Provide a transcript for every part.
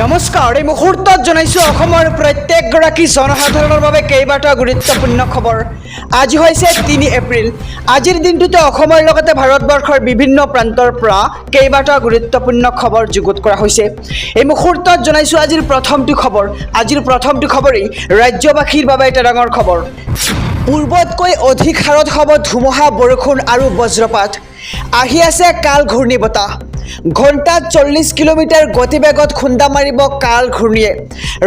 নমস্কাৰ এই মুহূৰ্তত জনাইছো অসমৰ প্ৰত্যেকগৰাকী জনসাধাৰণৰ বাবে কেইবাটা গুৰুত্বপূৰ্ণ খবৰ। আজি হৈছে 3 এপ্ৰিল। আজিৰ দিনটোতে অসমৰ লগতে ভাৰতবৰ্ষৰ বিভিন্ন প্ৰান্তৰ পৰা কেইবাটা গুৰুত্বপূৰ্ণ খবৰ যুগুত কৰা হৈছে। এই মুহূৰ্তত জনাইছো আজিৰ প্ৰথমটো খবৰেই ৰাজ্যবাসীৰ বাবে এটা ডাঙৰ খবৰ। পূৰ্বতকৈ অধিক হাৰত হ'ব ধুমুহা, বৰষুণ আৰু বজ্ৰপাত। আহি আছে কাল ঘূৰ্ণী বতাহ। ঘণ্টাত 40 কিলোমিটাৰ গতিবেগত খুন্দা মাৰিব কাল ঘূৰ্ণীয়ে।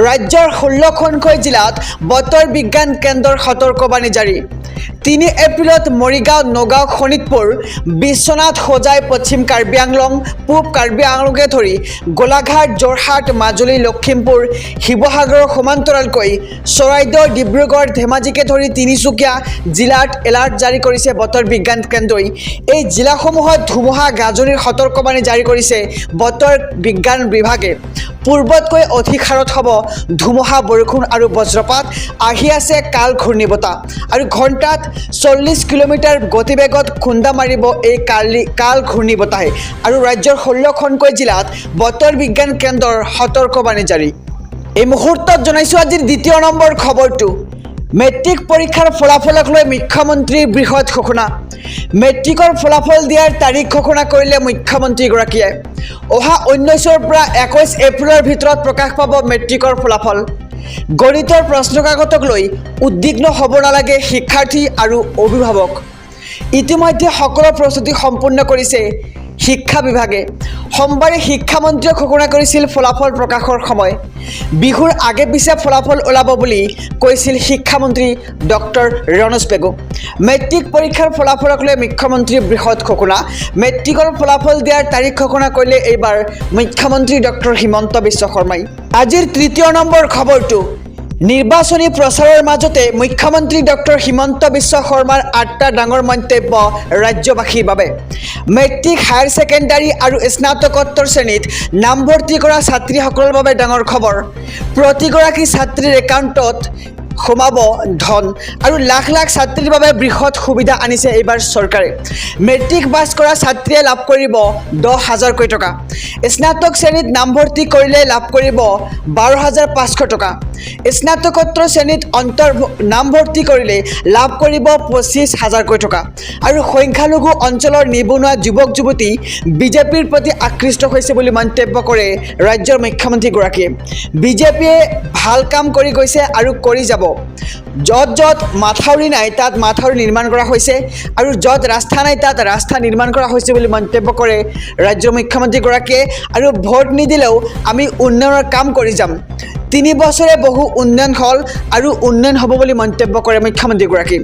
ৰাজ্যৰ 16খনকৈ জিলাত বতৰ বিজ্ঞান কেন্দ্ৰৰ সতৰ্কবাণী জাৰি। 3 এপ্ৰিলত মৰিগাঁও, নগাঁও, শোণিতপুৰ, বিশ্বনাথ, হোজাই, পশ্চিম কাৰ্বি আংলং, পূব কাৰ্বি আংলঙকে ধৰি গোলাঘাট, যোৰহাট, মাজুলী, লখিমপুৰ, শিৱসাগৰৰ সমান্তৰালকৈ চৰাইদেউ, ডিব্ৰুগড়, ধেমাজিকে ধৰি তিনিচুকীয়া জিলাত এলাৰ্ট জাৰি কৰিছে বতৰ বিজ্ঞান কেন্দ্ৰই। এই জিলাসমূহত ধুমুহা, গাজনিৰ সতৰ্কবাণী জাৰি কৰিছে বতৰ বিজ্ঞান বিভাগে। পূৰ্বতকৈ অধিক হাৰত হ'ব ধুমুহা, বৰষুণ আৰু বজ্ৰপাত। আহি আছে কাল ঘূৰ্ণী বতাহ আৰু ঘণ্টাত 40 কিলোমিটাৰ গতিবেগত খুন্দা মাৰিব এই কাল ঘূৰ্ণী বতাহে আৰু ৰাজ্যৰ 16খনকৈ জিলাত বতৰ বিজ্ঞান কেন্দ্ৰৰ সতৰ্কবাণী জাৰি। এই মুহূৰ্তত জনাইছোঁ আজিৰ 2 নম্বৰ খবৰটো। মেট্ৰিক পৰীক্ষাৰ ফলাফলক লৈ মুখ্যমন্ত্ৰীৰ বৃহৎ ঘোষণা। মেট্ৰিকৰ ফলাফল দিয়াৰ তাৰিখ ঘোষণা কৰিলে মুখ্যমন্ত্ৰীগৰাকীয়ে। অহা 19ৰ পৰা 21 এপ্ৰিলৰ ভিতৰত প্ৰকাশ পাব মেট্ৰিকৰ ফলাফল। গণিতৰ প্ৰশ্নকাকতক লৈ উদ্বিগ্ন হ'ব নালাগে শিক্ষাৰ্থী আৰু অভিভাৱক। ইতিমধ্যে সকলো প্ৰস্তুতি সম্পূৰ্ণ কৰিছে শিক্ষা বিভাগে। সোমবাৰে শিক্ষামন্ত্ৰীয়ে ঘোষণা কৰিছিল ফলাফল প্ৰকাশৰ সময়। বিহুৰ আগে পিছে ফলাফল ওলাব বুলি কৈছিল শিক্ষামন্ত্ৰী ডক্টৰ ৰণোজ পেগু। মেট্ৰিক পৰীক্ষাৰ ফলাফলক লৈ মুখ্যমন্ত্ৰীৰ বৃহৎ ঘোষণা। মেট্ৰিকৰ ফলাফল দিয়াৰ তাৰিখ ঘোষণা কৰিলে এইবাৰ মুখ্যমন্ত্ৰী ডক্টৰ হিমন্ত বিশ্ব শৰ্মাই। আজিৰ 3 নম্বৰ খবৰটো। নিৰ্বাচনী প্ৰচাৰৰ মাজতে মুখ্যমন্ত্ৰী ডক্টৰ হিমন্ত বিশ্ব শৰ্মাৰ 8টা ডাঙৰ মন্তব্য ৰাজ্যবাসীৰ বাবে। মেট্ৰিক, হায়াৰ ছেকেণ্ডাৰী আৰু স্নাতকোত্তৰ শ্ৰেণীত নামভৰ্তি কৰা ছাত্ৰীসকলৰ বাবে ডাঙৰ খবৰ। প্ৰতিগৰাকী ছাত্ৰীৰ একাউণ্টত সোমাব ধন আৰু লাখ লাখ ছাত্ৰীৰ বাবে বৃহৎ সুবিধা আনিছে এইবাৰ চৰকাৰে। মেট্ৰিক পাছ কৰা ছাত্ৰীয়ে লাভ কৰিব 10,000কৈ টকা। স্নাতক শ্ৰেণীত নামভৰ্তি কৰিলে লাভ কৰিব 12,500 টকা। স্নাতকোত্তৰ শ্ৰেণীত নামভৰ্তি কৰিলে লাভ কৰিব 25,000কৈ টকা। আৰু সংখ্যালঘু অঞ্চলৰ নিবনুৱা যুৱক যুৱতী বিজেপিৰ প্ৰতি আকৃষ্ট হৈছে বুলি মন্তব্য কৰে ৰাজ্যৰ মুখ্যমন্ত্ৰীগৰাকীয়ে। বিজেপিয়ে ভাল কাম কৰি গৈছে আৰু কৰি যাব। য'ত য'ত মাথাউৰি নাই তাত মাথাউৰি নিৰ্মাণ কৰা হৈছে আৰু য'ত ৰাস্তা নাই তাত ৰাস্তা নিৰ্মাণ কৰা হৈছে বুলি মন্তব্য কৰে ৰাজ্যৰ মুখ্যমন্ত্ৰীগৰাকীয়ে। আৰু ভোট নিদিলেও আমি উন্নয়নৰ কাম কৰি যাম। 3 বছৰে বহু উন্নয়ন হ'ল আৰু উন্নয়ন হ'ব বুলি মন্তব্য কৰে মুখ্যমন্ত্ৰীগৰাকী।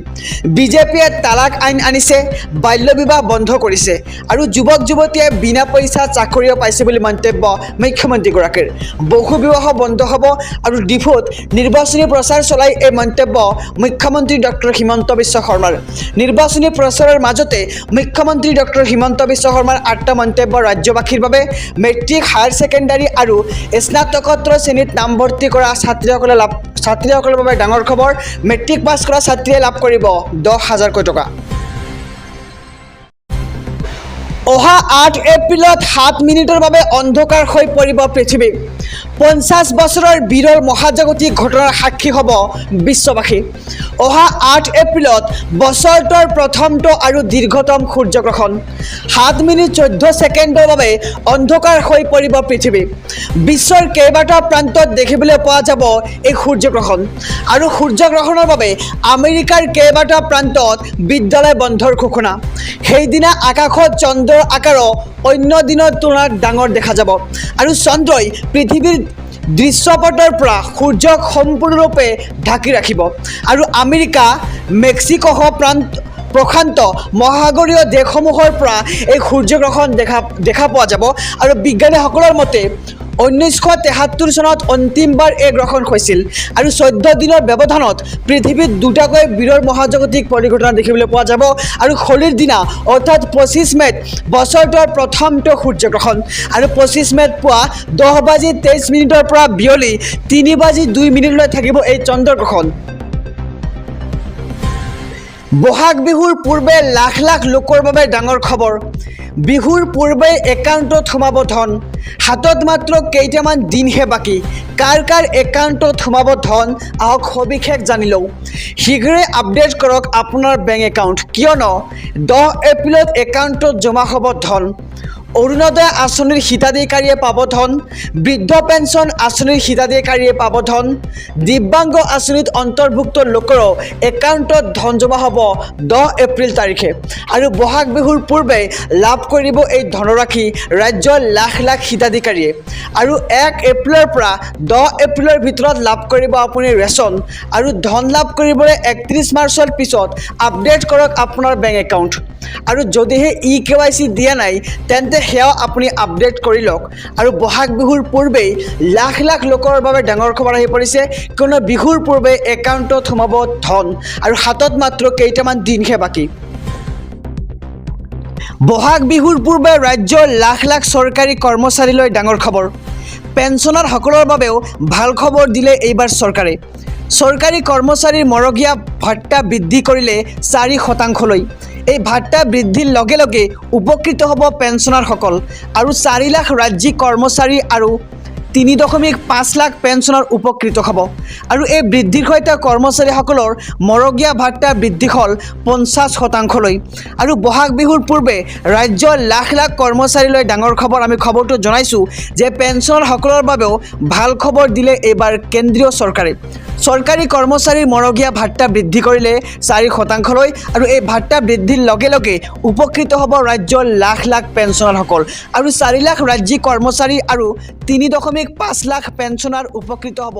বিজেপিয়ে তালাক আইন আনিছে, বাল্য বিবাহ বন্ধ কৰিছে আৰু যুৱক যুৱতীয়ে বিনা পইচা চাকৰিও পাইছে বুলি মন্তব্য মুখ্যমন্ত্ৰীগৰাকীৰ। বহু বিবাহ বন্ধ হ'ব আৰু ডিফুত নিৰ্বাচনী প্ৰচাৰ চলাই এই মন্তব্য মুখ্যমন্ত্ৰী ডক্টৰ হিমন্ত বিশ্ব শৰ্মাৰ। নিৰ্বাচনী প্ৰচাৰৰ মাজতে মুখ্যমন্ত্ৰী ডক্টৰ হিমন্ত বিশ্ব শৰ্মাৰ 8টা মন্তব্য ৰাজ্যবাসীৰ বাবে। মেট্ৰিক, হায়াৰ ছেকেণ্ডাৰী আৰু স্নাতকোত্তৰ শ্ৰেণীত নামভৰ্তি কৰা ছাত্ৰীসকলৰ বাবে ডাঙৰ খবৰ। মেট্ৰিক পাছ কৰা ছাত্ৰীয়ে লাভ কৰিব 10,000কৈ টকা। অহা 8 এপ্ৰিলত 7 মিনিটৰ বাবে অন্ধকাৰ হৈ পৰিব পৃথিৱী। 50 বছৰৰ বিৰল মহাজাগতিক ঘটনাৰ সাক্ষী হ'ব বিশ্ববাসী। অহা 8 এপ্ৰিলত বছৰটোৰ প্ৰথমটো আৰু দীৰ্ঘতম সূৰ্যগ্ৰহণ। 7 মিনিট 14 ছেকেণ্ডৰ বাবে অন্ধকাৰ হৈ পৰিব পৃথিৱী। বিশ্বৰ কেইবাটাও প্ৰান্তত দেখিবলৈ পোৱা যাব এই সূৰ্যগ্ৰহণ। আৰু সূৰ্যগ্ৰহণৰ বাবে আমেৰিকাৰ কেইবাটাও প্ৰান্তত বিদ্যালয় বন্ধৰ ঘোষণা। সেইদিনা আকাশত চন্দ্ৰৰ আকাৰো অন্য দিনৰ তুলনাত ডাঙৰ দেখা যাব আৰু চন্দ্ৰই পৃথিৱীৰ দৃশ্যপটৰ পৰা সূৰ্যক সম্পূৰ্ণৰূপে ঢাকি ৰাখিব। আৰু আমেৰিকা, মেক্সিকোসহ প্ৰশান্ত মহাসাগৰীয় দেশসমূহৰ পৰা এই সূৰ্যগ্ৰহণ দেখা পোৱা যাব। আৰু বিজ্ঞানীসকলৰ মতে 1973 চনত অন্তিমবাৰ এই গ্ৰহণ হৈছিল আৰু 14 দিনৰ ব্যৱধানত পৃথিৱীত 2টাকৈ বিৰল মহাজাগতিক পৰিঘটনা দেখিবলৈ পোৱা যাব। আৰু হোলীৰ দিনা অৰ্থাৎ 25 মে'ত বছৰটোৰ প্ৰথমটো সূৰ্যগ্ৰহণ। আৰু 25 মে'ত পুৱা 10:23 পৰা বিয়লি 3:02 থাকিব এই চন্দ্ৰগ্ৰহণ। বহাগ বিহুৰ পূৰ্বে লাখ লাখ লোকৰ বাবে ডাঙৰ খবৰ। বিহুৰ পূৰ্বে একাউণ্টত সোমাব ধন, হাতত মাত্ৰ কেইটামান দিনহে বাকী। কাৰ কাৰ একাউণ্টত সোমাব ধন, আহক সবিশেষ জানি লওঁ। শীঘ্ৰে আপডেট কৰক আপোনাৰ বেংক একাউণ্ট, কিয়নো 10 এপ্ৰিলত একাউণ্টত জমা হ'ব ধন। অৰুণোদয় আঁচনিৰ হিতাধিকাৰীয়ে পাব ধন, বৃদ্ধ পেঞ্চন আঁচনিৰ হিতাধিকাৰীয়ে পাব ধন, দিব্যাংগ আঁচনিত অন্তৰ্ভুক্ত লোকৰো একাউণ্টত ধন জমা হ'ব 10 এপ্ৰিল তাৰিখে। আৰু বহাগ বিহুৰ পূৰ্বে লাভ কৰিব এই ধনৰাশি ৰাজ্যৰ লাখ লাখ হিতাধিকাৰীয়ে। আৰু 1 এপ্ৰিলৰ পৰা 10 এপ্ৰিলৰ ভিতৰত লাভ কৰিব আপুনি ৰেচন। আৰু ধন লাভ কৰিবলৈ 31 মাৰ্চৰ পিছত আপডেট কৰক আপোনাৰ বেংক একাউণ্ট। আৰু যদিহে EKYC দিয়া নাই তেন্তে সেয়াও আপুনি আপডেট কৰি লওক। আৰু বহাগ বিহুৰ পূৰ্বেই লাখ লাখ লোকৰ বাবে ডাঙৰ খবৰ আহি পৰিছে, কিয়নো বিহুৰ পূৰ্বে একাউণ্টত সোমাব ধন আৰু হাতত মাত্ৰ কেইটামান দিনহে বাকী। বহাগ বিহুৰ পূৰ্বে ৰাজ্যৰ লাখ লাখ চৰকাৰী কৰ্মচাৰীলৈ ডাঙৰ খবৰ। পেঞ্চনাৰসকলৰ বাবেও ভাল খবৰ দিলে এইবাৰ চৰকাৰে। চৰকাৰী কৰ্মচাৰীৰ মৰগীয়া ভাত্তা বৃদ্ধি কৰিলে 4%। এই ভাত্তা বৃদ্ধিৰ লগে লগে উপকৃত হ'ব পেঞ্চনাৰসকল। আৰু 4 লাখ ৰাজ্যিক কৰ্মচাৰী আৰু 3.5 লাখ পেঞ্চনাৰ উপকৃত হ'ব। আৰু এই বৃদ্ধিৰ সৈতে কৰ্মচাৰীসকলৰ মৰগীয়া ভাত্তা বৃদ্ধি হ'ল 50%। আৰু বহাগ বিহুৰ পূৰ্বে ৰাজ্যৰ লাখ লাখ কৰ্মচাৰীলৈ ডাঙৰ খবৰ। আমি খবৰটো জনাইছোঁ যে পেঞ্চনাৰসকলৰ বাবেও ভাল খবৰ দিলে এইবাৰ কেন্দ্ৰীয় চৰকাৰে। চৰকাৰী কৰ্মচাৰীৰ মৰগীয়া ভাত্তা বৃদ্ধি কৰিলে 4%। আৰু এই ভাত্তা বৃদ্ধিৰ লগে লগে উপকৃত হ'ব ৰাজ্যৰ লাখ লাখ পেঞ্চনাৰসকল। আৰু 4 লাখ ৰাজ্যিক কৰ্মচাৰী আৰু 3.5 লাখ পেঞ্চনাৰ উপকৃত হ'ব।